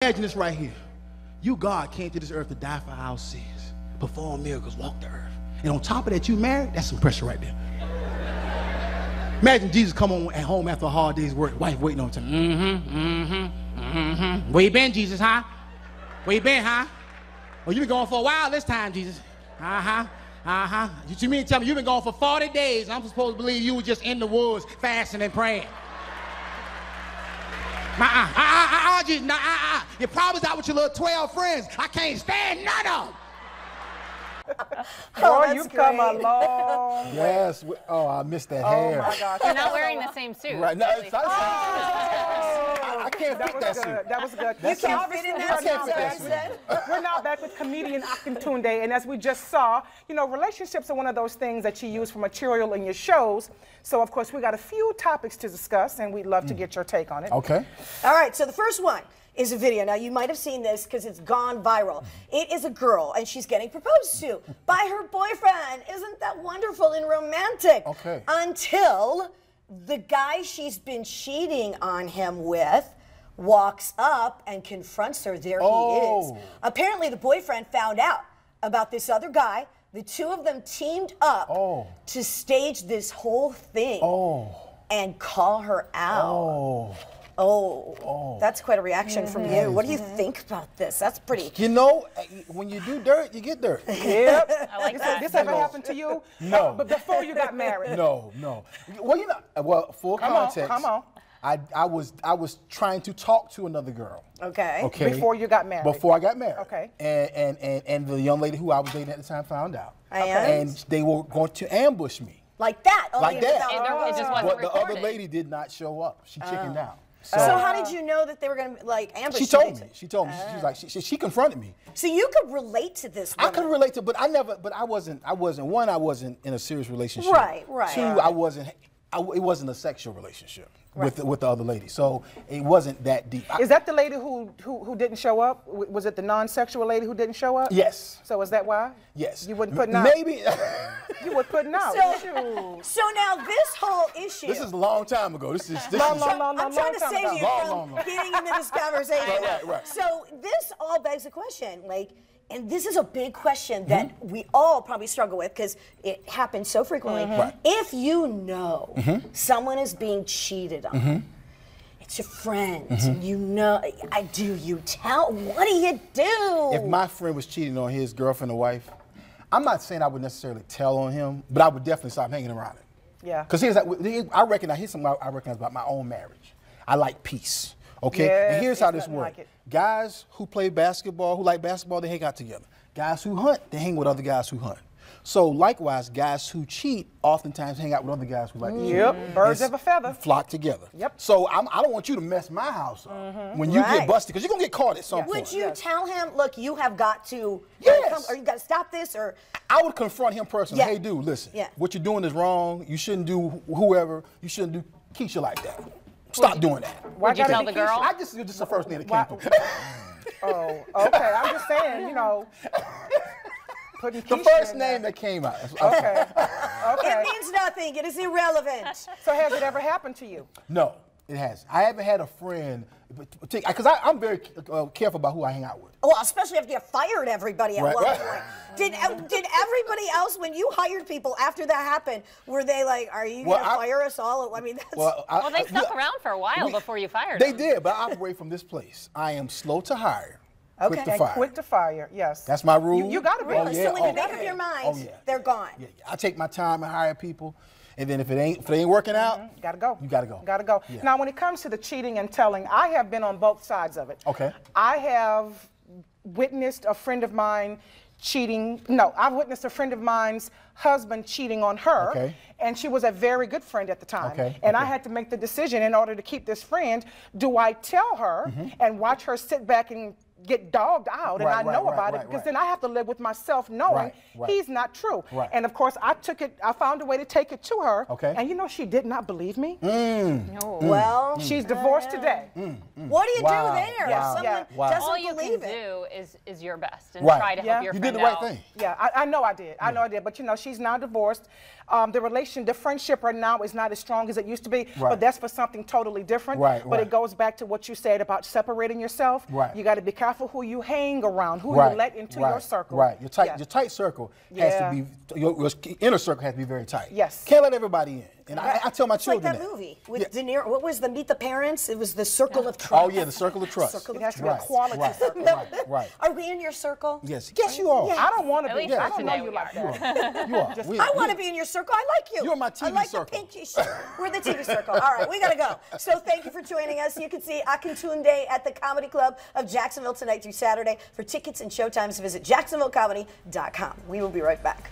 Imagine this right here. You, God, came to this earth to die for our sins, perform miracles, walk the earth. And on top of that, you married? That's some pressure right there. Imagine Jesus come on at home after a hard day's work, wife waiting on him. Where you been, Jesus, huh? Where you been, huh? Well, you been gone for a while this time, Jesus. You mean to tell me you've been gone for 40 days? I'm supposed to believe you were just in the woods fasting and praying. Jesus, your problem's out with your little 12 friends. I can't stand none of them. Oh, you've come a long way. Yes. Oh, I missed that hair. Oh, my gosh. You're not wearing the same suit. Right. No, I can't fit that suit. That was good. You can't fit in that suit. We're now back with comedian Akintunde, and as we just saw, you know, relationships are one of those things that you use for material in your shows. So, of course, we got a few topics to discuss, and we'd love to get your take on it. Okay. All right, so the first one is a video. Now, you might have seen this because it's gone viral. It is a girl, and she's getting proposed to by her boyfriend. Isn't that wonderful and romantic? Okay. Until the guy she's been cheating on him with walks up and confronts her. There he is. Apparently, the boyfriend found out about this other guy. The two of them teamed up to stage this whole thing and call her out. That's quite a reaction from you. What do you think about this? That's pretty. You know, when you do dirt, you get dirt. Yep. I like that. This ever happened to you? No. But before you got married? No. Well, you know, full context. Come on. I was trying to talk to another girl. Okay. Before you got married? Before I got married. Okay. And the young lady who I was dating at the time found out. Okay. And they were going to ambush me. Like that? Like that. It just wasn't But the recorded. other lady did not show up. She chickened out. So how did you know that they were going to like ambush you? She told me. She told me. She was like, she confronted me. So you could relate to this woman. I could relate to, but I wasn't one, I wasn't in a serious relationship. Right. Two, it wasn't a sexual relationship with the other lady. So it wasn't that deep. Is that the lady who didn't show up? Was it the non-sexual lady who didn't show up? Yes. So is that why? Yes. You wouldn't put out? Maybe. You would put out. So now this whole issue. This is a long time ago. This is I'm trying to save you from getting into this conversation. Right. So this all begs a question, like, and this is a big question that we all probably struggle with because it happens so frequently. Right. If you know someone is being cheated on, it's your friend, you know, do you tell? What do you do? If my friend was cheating on his girlfriend or wife, I'm not saying I would necessarily tell on him, but I would definitely stop hanging around him. Yeah. Because here's something I recognize about my own marriage. I like peace. Okay? Yes, and here's how this works. like it. Guys who play basketball, who like basketball, they hang out together. Guys who hunt, they hang with other guys who hunt. So likewise, guys who cheat oftentimes hang out with other guys who like to cheat. Yep, birds of a feather. Flock together. Yep. So I don't want you to mess my house up when you get busted, because you're going to get caught at some point. Would you tell him, look, you have got to, or you got to stop this, or? I would confront him personally. Hey, dude, listen. Yeah. What you're doing is wrong. You shouldn't do you shouldn't do Keisha like that. Stop doing that. Would you tell the girl? This is the first thing that came to me. Oh, okay. I'm just saying, you know. Putting The Keisha first in name there. that came out. Okay. It means nothing. It is irrelevant. So has it ever happened to you? No, it hasn't. I haven't had a friend, because I'm very careful about who I hang out with. Well, especially after you fired everybody at one point. Right. Did everybody else, when you hired people after that happened, were they like, are you going to fire us all? I mean, that's... Well, they stuck around for a while before you fired them. them. They did, but I operate from this place. I am slow to hire. Quick to and fire. quick to fire, yes. That's my rule. You got to be. Really? So when you make up your mind, they're gone. Yeah. I take my time and hire people, and then if it ain't working out, gotta go. You gotta go. Gotta go. Yeah. Now, when it comes to the cheating and telling, I have been on both sides of it. Okay. I have witnessed a friend of mine cheating. No, I've witnessed a friend of mine's husband cheating on her. Okay. And she was a very good friend at the time. Okay. And I had to make the decision in order to keep this friend. Do I tell her and watch her sit back and get dogged out and I know about it, because then I have to live with myself knowing he's not true. And of course, I found a way to take it to her. And you know, she did not believe me. No. Well, she's divorced today. What do you do there? If someone doesn't all you believe can it? do is your best and try to help your friend out. You did the right thing. Yeah, I know I did. I know I did. But you know, she's now divorced. The friendship right now is not as strong as it used to be. But that's for something totally different. But it goes back to what you said about separating yourself. You got to be careful who you hang around, who you let into your circle. Your tight circle has to be, your inner circle has to be very tight. Yes. Can't let everybody in. And I tell my children like that movie with De Niro. What was the Meet the Parents? It was the Circle of Trust. Oh yeah, the Circle of Trust. It has to be a quality circle. Are we in your circle? Yes. Yes, you are. I don't want to be. Yeah, I don't know you like that. You are. I want to be in your circle. I like you. You're my TV I like circle. The pinky shirt. We're the TV circle. All right, we got to go. So thank you for joining us. You can see Akintunde at the Comedy Club of Jacksonville tonight through Saturday. For tickets and showtimes, visit jacksonvillecomedy.com. We will be right back.